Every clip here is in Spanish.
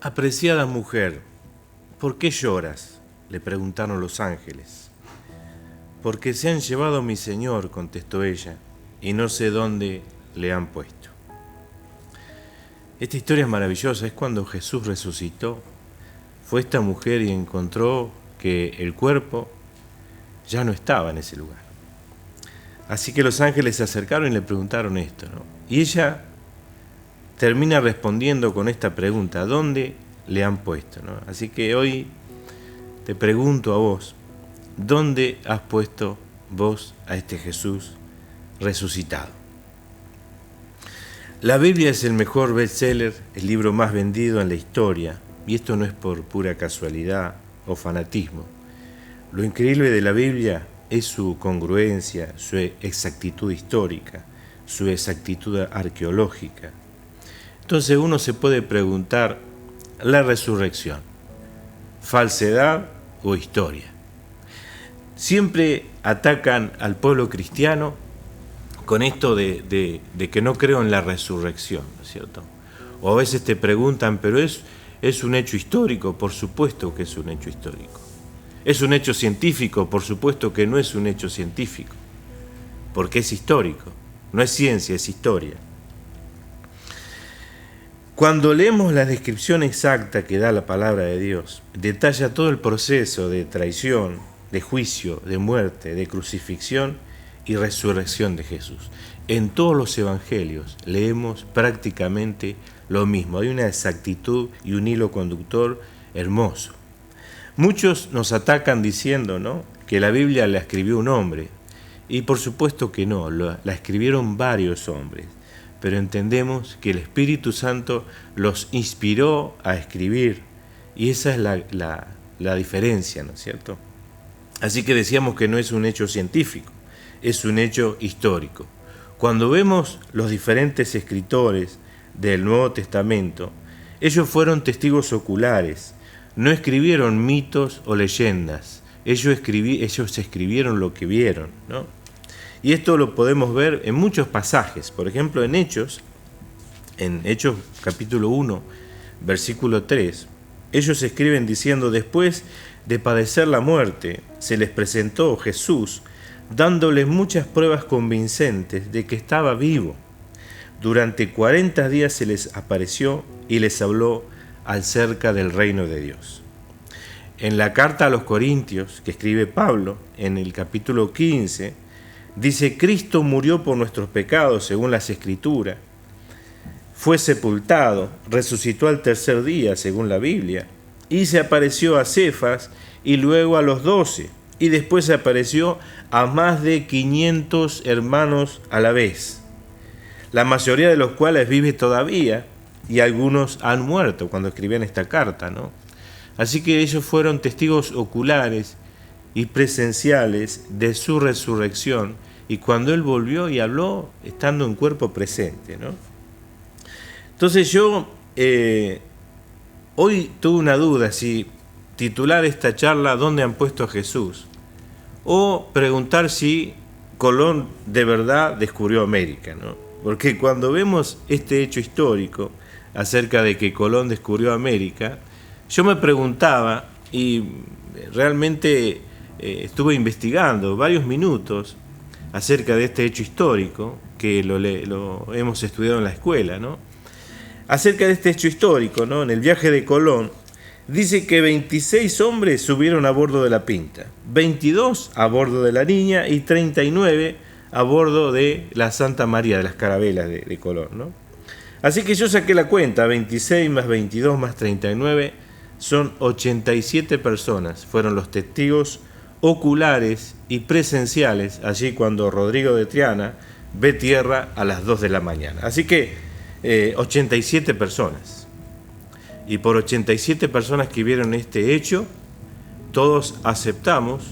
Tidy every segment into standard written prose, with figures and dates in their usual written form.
Apreciada mujer, ¿por qué lloras?, le preguntaron los ángeles. Porque se han llevado a mi Señor, contestó ella, y no sé dónde le han puesto. Esta historia es maravillosa, es cuando Jesús resucitó. Fue esta mujer y encontró que el cuerpo ya no estaba en ese lugar. Así que los ángeles se acercaron y le preguntaron esto, ¿no? Y ella termina respondiendo con esta pregunta: ¿dónde le han puesto?, ¿no? Así que hoy te pregunto a vos: ¿dónde has puesto vos a este Jesús resucitado? La Biblia es el mejor bestseller, el libro más vendido en la historia, y esto no es por pura casualidad o fanatismo. Lo increíble de la Biblia es su congruencia, su exactitud histórica, su exactitud arqueológica. Entonces uno se puede preguntar: la resurrección, ¿falsedad o historia? Siempre atacan al pueblo cristiano con esto de que no creo en la resurrección, ¿no es cierto? O a veces te preguntan: ¿pero es un hecho histórico? Por supuesto que es un hecho histórico. ¿Es un hecho científico? Por supuesto que no es un hecho científico, porque es histórico. No es ciencia, es historia. Cuando leemos la descripción exacta que da la palabra de Dios, detalla todo el proceso de traición, de juicio, de muerte, de crucifixión y resurrección de Jesús. En todos los evangelios leemos prácticamente lo mismo. Hay una exactitud y un hilo conductor hermoso. Muchos nos atacan diciendo, ¿no?, que la Biblia la escribió un hombre. Y por supuesto que no, la escribieron varios hombres. Pero entendemos que el Espíritu Santo los inspiró a escribir. Y esa es la diferencia, ¿no es cierto? Así que decíamos que no es un hecho científico, es un hecho histórico. Cuando vemos los diferentes escritores del Nuevo Testamento, ellos fueron testigos oculares. No escribieron mitos o leyendas, ellos escribieron lo que vieron, ¿no? Y esto lo podemos ver en muchos pasajes. Por ejemplo, en Hechos capítulo 1, versículo 3, ellos escriben diciendo: después de padecer la muerte, se les presentó Jesús, dándoles muchas pruebas convincentes de que estaba vivo. Durante 40 días se les apareció y les habló acerca del reino de Dios. En la carta a los Corintios que escribe Pablo, en el capítulo 15, dice: Cristo murió por nuestros pecados según las Escrituras, fue sepultado, resucitó al tercer día según la Biblia, y se apareció a Cefas y luego a los 12, y después se apareció a más de 500 hermanos a la vez, la mayoría de los cuales vive todavía, y algunos han muerto cuando escribían esta carta, ¿no? Así que ellos fueron testigos oculares y presenciales de su resurrección, y cuando Él volvió y habló, estando en cuerpo presente, ¿no? Entonces yo hoy tuve una duda si titular esta charla ¿dónde han puesto a Jesús?, o preguntar si Colón de verdad descubrió América, ¿no? Porque cuando vemos este hecho histórico acerca de que Colón descubrió América, yo me preguntaba, y realmente estuve investigando varios minutos acerca de este hecho histórico, que lo hemos estudiado en la escuela, ¿no? Acerca de este hecho histórico, ¿no? En el viaje de Colón, dice que 26 hombres subieron a bordo de la Pinta, 22 a bordo de la Niña y 39 a bordo de la Santa María, de las carabelas de Colón, ¿no? Así que yo saqué la cuenta: 26 más 22 más 39 son 87 personas. Fueron los testigos oculares y presenciales allí cuando Rodrigo de Triana ve tierra a las 2 de la mañana. Así que 87 personas. Y por 87 personas que vieron este hecho, todos aceptamos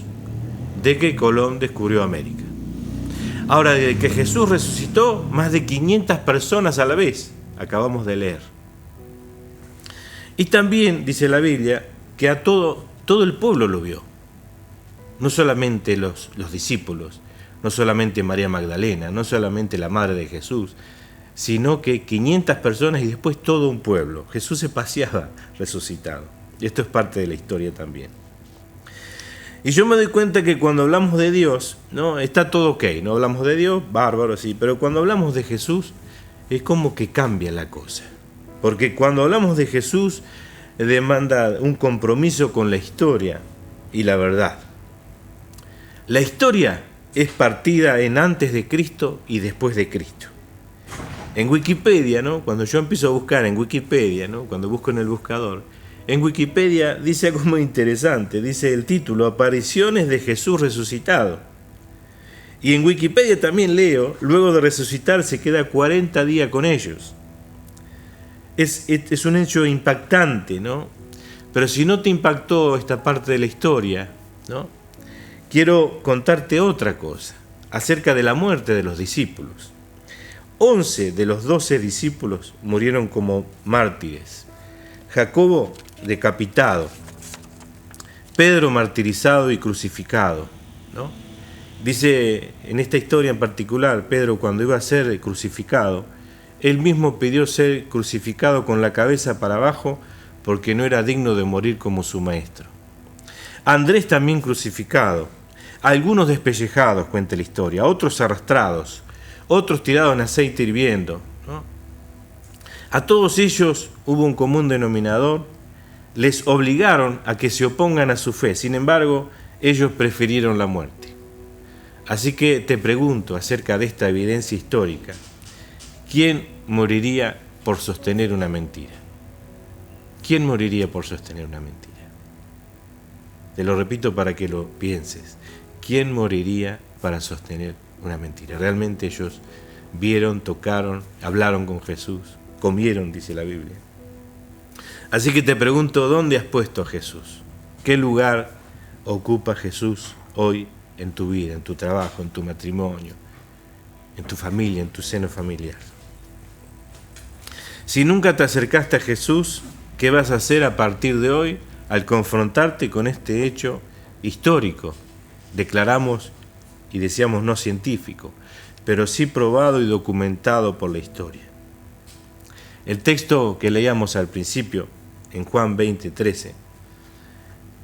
de que Colón descubrió América. Ahora, desde que Jesús resucitó, más de 500 personas a la vez, acabamos de leer. Y también dice la Biblia que a todo el pueblo lo vio. No solamente los discípulos, no solamente María Magdalena, no solamente la madre de Jesús, sino que 500 personas y después todo un pueblo. Jesús se paseaba resucitado. Y esto es parte de la historia también. Y yo me doy cuenta que cuando hablamos de Dios, ¿no? Está todo ok, no hablamos de Dios, bárbaro, sí, pero cuando hablamos de Jesús es como que cambia la cosa. Porque cuando hablamos de Jesús demanda un compromiso con la historia y la verdad. La historia es partida en antes de Cristo y después de Cristo. En Wikipedia, ¿no? Cuando yo empiezo a buscar en Wikipedia, ¿no? Cuando busco en el buscador, en Wikipedia dice algo muy interesante, dice el título, Apariciones de Jesús resucitado. Y en Wikipedia también leo, luego de resucitar se queda 40 días con ellos. Es un hecho impactante, ¿no? Pero si no te impactó esta parte de la historia, ¿no? Quiero contarte otra cosa, acerca de la muerte de los discípulos. 11 de los 12 discípulos murieron como mártires. Jacobo decapitado, Pedro martirizado y crucificado, ¿no? Dice en esta historia en particular, Pedro cuando iba a ser crucificado, él mismo pidió ser crucificado con la cabeza para abajo porque no era digno de morir como su maestro. Andrés también crucificado, algunos despellejados, cuenta la historia, otros arrastrados, otros tirados en aceite hirviendo, ¿no? A todos ellos hubo un común denominador, les obligaron a que se opongan a su fe, sin embargo, ellos prefirieron la muerte. Así que te pregunto acerca de esta evidencia histórica, ¿quién moriría por sostener una mentira? ¿Quién moriría por sostener una mentira? Te lo repito para que lo pienses. ¿Quién moriría para sostener una mentira? Realmente ellos vieron, tocaron, hablaron con Jesús, comieron, dice la Biblia. Así que te pregunto, ¿dónde has puesto a Jesús? ¿Qué lugar ocupa Jesús hoy en tu vida, en tu trabajo, en tu matrimonio, en tu familia, en tu seno familiar? Si nunca te acercaste a Jesús, ¿qué vas a hacer a partir de hoy al confrontarte con este hecho histórico? Declaramos y decíamos no científico, pero sí probado y documentado por la historia. El texto que leíamos al principio, en Juan 20:13,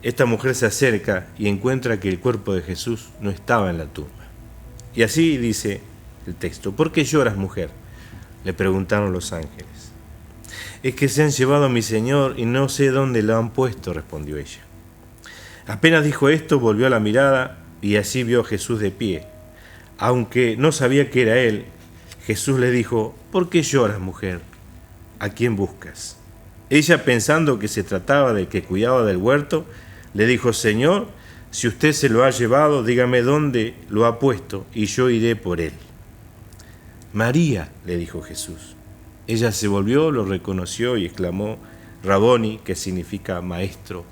esta mujer se acerca y encuentra que el cuerpo de Jesús no estaba en la tumba. Y así dice el texto, ¿por qué lloras, mujer?, le preguntaron los ángeles. Es que se han llevado a mi Señor y no sé dónde lo han puesto, respondió ella. Apenas dijo esto, volvió la mirada y así vio a Jesús de pie. Aunque no sabía que era él, Jesús le dijo, ¿por qué lloras, mujer? ¿A quién buscas? Ella, pensando que se trataba del que cuidaba del huerto, le dijo, Señor, si usted se lo ha llevado, dígame dónde lo ha puesto y yo iré por él. María, le dijo Jesús. Ella se volvió, lo reconoció y exclamó, Raboni, que significa maestro,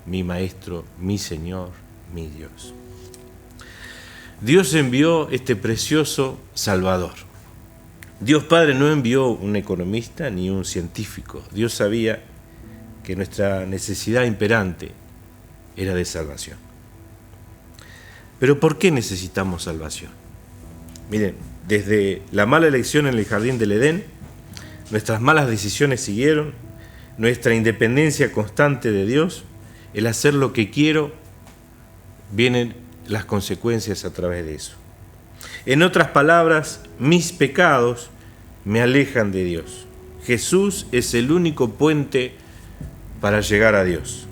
mi Señor, mi Dios. Dios envió este precioso Salvador. Dios Padre no envió un economista ni un científico. Dios sabía que nuestra necesidad imperante era de salvación. Pero ¿por qué necesitamos salvación? Miren, desde la mala elección en el jardín del Edén, nuestras malas decisiones siguieron, nuestra independencia constante de Dios, el hacer lo que quiero, vienen las consecuencias a través de eso. En otras palabras, mis pecados me alejan de Dios. Jesús es el único puente para llegar a Dios.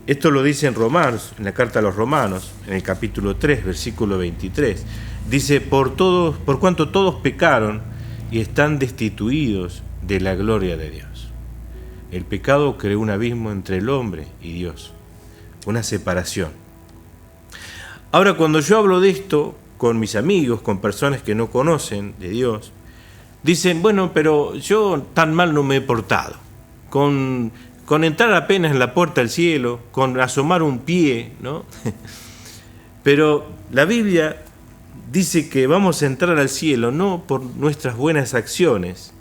Esto lo dice en Romanos, en la carta a los Romanos, en el capítulo 3, versículo 23. Dice, por cuanto todos pecaron y están destituidos de la gloria de Dios. El pecado creó un abismo entre el hombre y Dios, una separación. Ahora, cuando yo hablo de esto con mis amigos, con personas que no conocen de Dios, dicen, bueno, pero yo tan mal no me he portado. Con entrar apenas en la puerta del cielo, con asomar un pie, ¿no? Pero la Biblia dice que vamos a entrar al cielo no por nuestras buenas acciones.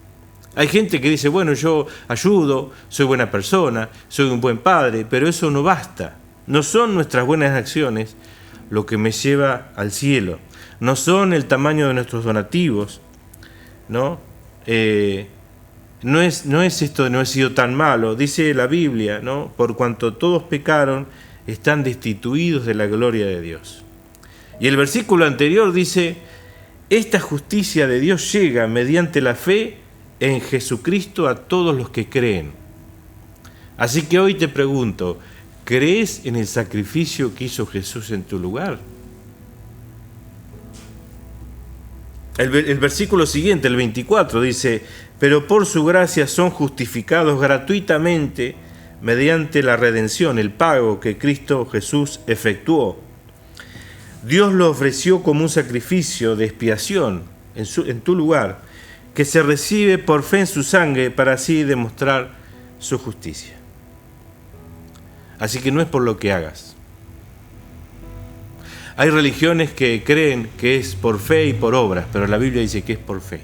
Hay gente que dice, bueno, yo ayudo, soy buena persona, soy un buen padre, pero eso no basta. No son nuestras buenas acciones lo que me lleva al cielo. No son el tamaño de nuestros donativos, ¿no? no es esto de no he sido tan malo. Dice la Biblia, ¿no? Por cuanto todos pecaron, están destituidos de la gloria de Dios. Y el versículo anterior dice, esta justicia de Dios llega mediante la fe en Jesucristo a todos los que creen. Así que hoy te pregunto, ¿crees en el sacrificio que hizo Jesús en tu lugar? El versículo siguiente, el 24, dice, pero por su gracia son justificados gratuitamente mediante la redención, el pago que Cristo Jesús efectuó. Dios lo ofreció como un sacrificio de expiación en tu lugar, que se recibe por fe en su sangre para así demostrar su justicia. Así que no es por lo que hagas. Hay religiones que creen que es por fe y por obras, pero la Biblia dice que es por fe.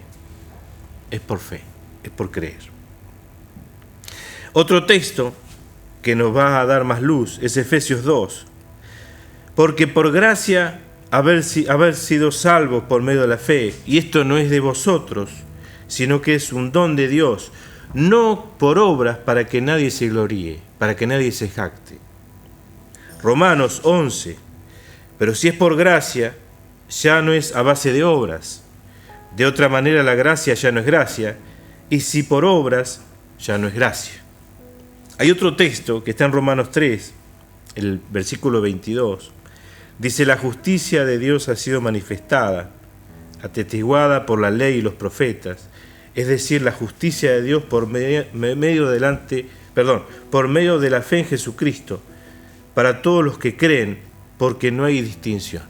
Es por fe, es por creer. Otro texto que nos va a dar más luz es Efesios 2. Porque por gracia haber sido salvos por medio de la fe, y esto no es de vosotros, sino que es un don de Dios, no por obras para que nadie se gloríe, para que nadie se jacte. Romanos 11. Pero si es por gracia, ya no es a base de obras. De otra manera la gracia ya no es gracia, y si por obras, ya no es gracia. Hay otro texto que está en Romanos 3, el versículo 22. Dice, la justicia de Dios ha sido manifestada, atestiguada por la ley y los profetas, es decir, la justicia de Dios por medio de la fe en Jesucristo, para todos los que creen, porque no hay distinción.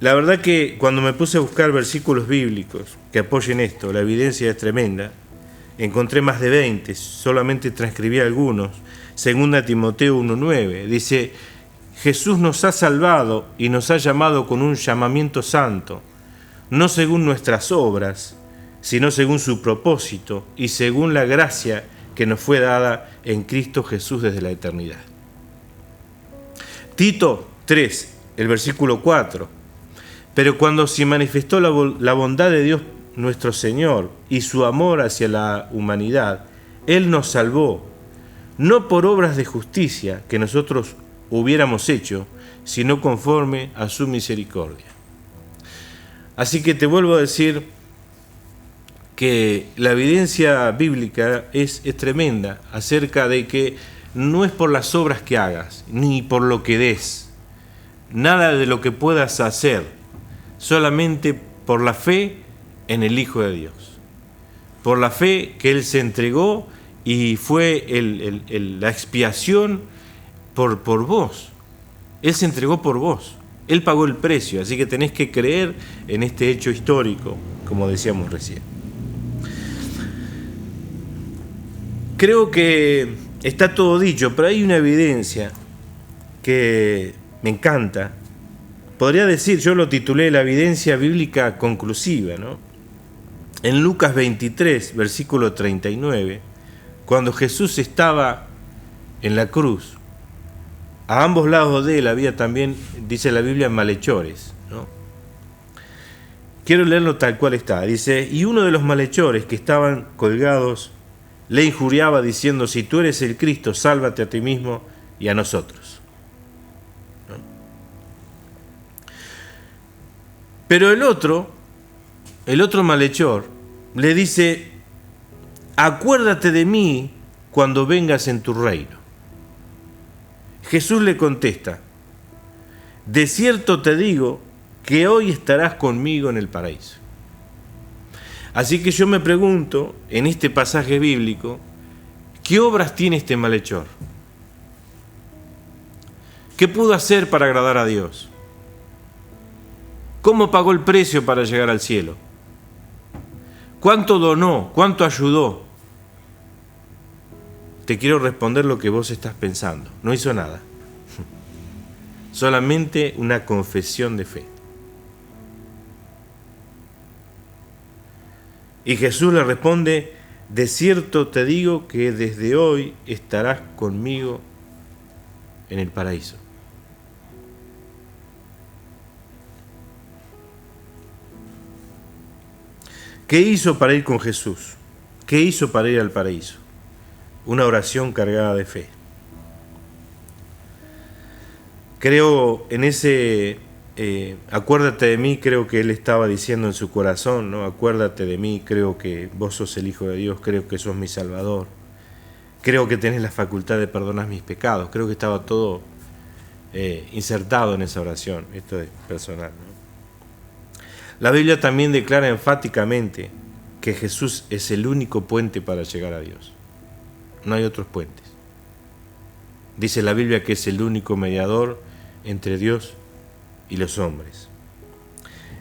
La verdad que cuando me puse a buscar versículos bíblicos que apoyen esto, la evidencia es tremenda. Encontré más de 20, solamente transcribí algunos. 2 Timoteo 1:9 dice, Jesús nos ha salvado y nos ha llamado con un llamamiento santo, no según nuestras obras, sino según su propósito y según la gracia que nos fue dada en Cristo Jesús desde la eternidad. Tito 3, el versículo 4. Pero cuando se manifestó la bondad de Dios nuestro Señor y su amor hacia la humanidad, Él nos salvó, no por obras de justicia que nosotros hubiéramos hecho, sino conforme a su misericordia. Así que te vuelvo a decir que la evidencia bíblica es tremenda acerca de que no es por las obras que hagas, ni por lo que des, nada de lo que puedas hacer, solamente por la fe en el Hijo de Dios, por la fe que Él se entregó y fue la expiación por vos. Él se entregó por vos, Él pagó el precio, así que tenés que creer en este hecho histórico, como decíamos recién. Creo que está todo dicho, pero hay una evidencia que me encanta. Podría decir, yo lo titulé la evidencia bíblica conclusiva, ¿no? En Lucas 23, versículo 39, cuando Jesús estaba en la cruz, a ambos lados de él había también, dice la Biblia, malhechores, ¿no? Quiero leerlo tal cual está. Dice, y uno de los malhechores que estaban colgados le injuriaba diciendo, si tú eres el Cristo, sálvate a ti mismo y a nosotros. ¿No? Pero el otro malhechor le dice, acuérdate de mí cuando vengas en tu reino. Jesús le contesta, de cierto te digo que hoy estarás conmigo en el paraíso. Así que yo me pregunto, en este pasaje bíblico, ¿qué obras tiene este malhechor? ¿Qué pudo hacer para agradar a Dios? ¿Cómo pagó el precio para llegar al cielo? ¿Cuánto donó? ¿Cuánto ayudó? Te quiero responder lo que vos estás pensando. No hizo nada. Solamente una confesión de fe. Y Jesús le responde, de cierto te digo que desde hoy estarás conmigo en el paraíso. ¿Qué hizo para ir con Jesús? ¿Qué hizo para ir al paraíso? Una oración cargada de fe. Creo en ese, acuérdate de mí, creo que él estaba diciendo en su corazón, ¿no? Acuérdate de mí, creo que vos sos el Hijo de Dios, creo que sos mi Salvador. Creo que tenés la facultad de perdonar mis pecados. Creo que estaba todo insertado en esa oración. Esto es personal, ¿no? La Biblia también declara enfáticamente que Jesús es el único puente para llegar a Dios. No hay otros puentes. Dice la Biblia que es el único mediador entre Dios y los hombres.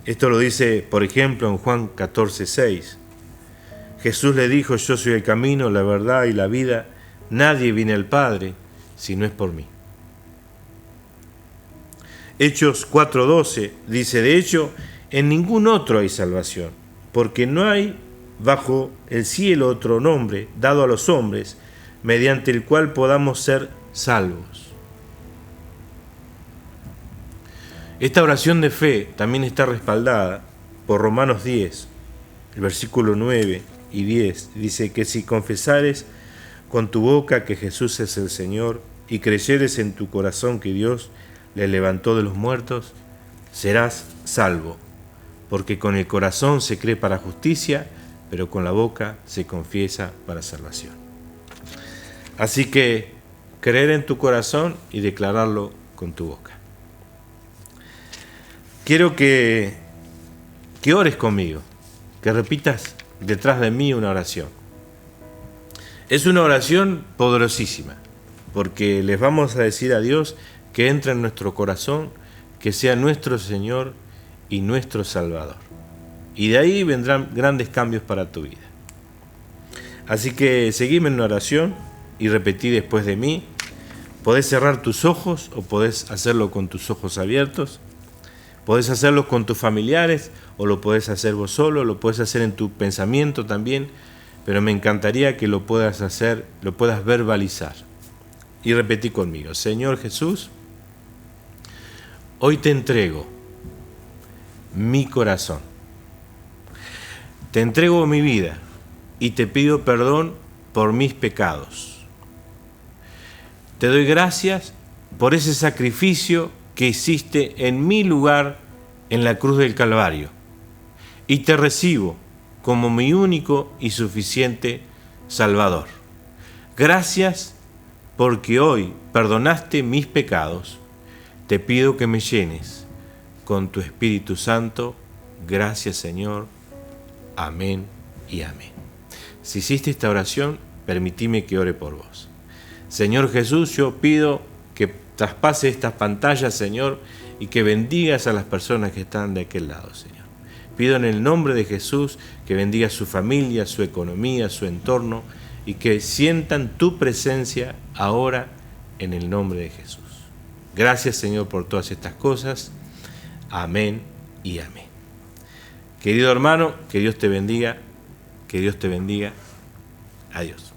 Esto lo dice, por ejemplo, en Juan 14:6. Jesús le dijo: yo soy el camino, la verdad y la vida. Nadie viene al Padre si no es por mí. Hechos 4:12 dice: de hecho, en ningún otro hay salvación, porque no hay bajo el cielo otro nombre dado a los hombres mediante el cual podamos ser salvos. Esta oración de fe también está respaldada por Romanos 10, el versículo 9 y 10. Dice que si confesares con tu boca que Jesús es el Señor y creyeres en tu corazón que Dios le levantó de los muertos, serás salvo, porque con el corazón se cree para justicia, pero con la boca se confiesa para salvación. Así que creer en tu corazón y declararlo con tu boca. Quiero que ores conmigo, que repitas detrás de mí una oración. Es una oración poderosísima, porque les vamos a decir a Dios que entre en nuestro corazón, que sea nuestro Señor y nuestro Salvador. Y de ahí vendrán grandes cambios para tu vida. Así que seguime en una oración y repetí después de mí. Podés cerrar tus ojos o podés hacerlo con tus ojos abiertos. Podés hacerlo con tus familiares o lo podés hacer vos solo, lo podés hacer en tu pensamiento también, pero me encantaría que lo puedas hacer, lo puedas verbalizar. Y repetí conmigo: Señor Jesús, hoy te entrego mi corazón. Te entrego mi vida y te pido perdón por mis pecados. Te doy gracias por ese sacrificio que hiciste en mi lugar en la cruz del Calvario. Y te recibo como mi único y suficiente Salvador. Gracias porque hoy perdonaste mis pecados. Te pido que me llenes con tu Espíritu Santo. Gracias, Señor. Amén y amén. Si hiciste esta oración, permitime que ore por vos. Señor Jesús, yo pido que traspase estas pantallas, Señor, y que bendigas a las personas que están de aquel lado, Señor. Pido en el nombre de Jesús que bendiga su familia, su economía, su entorno, y que sientan tu presencia ahora en el nombre de Jesús. Gracias, Señor, por todas estas cosas. Amén y amén. Querido hermano, que Dios te bendiga, que Dios te bendiga. Adiós.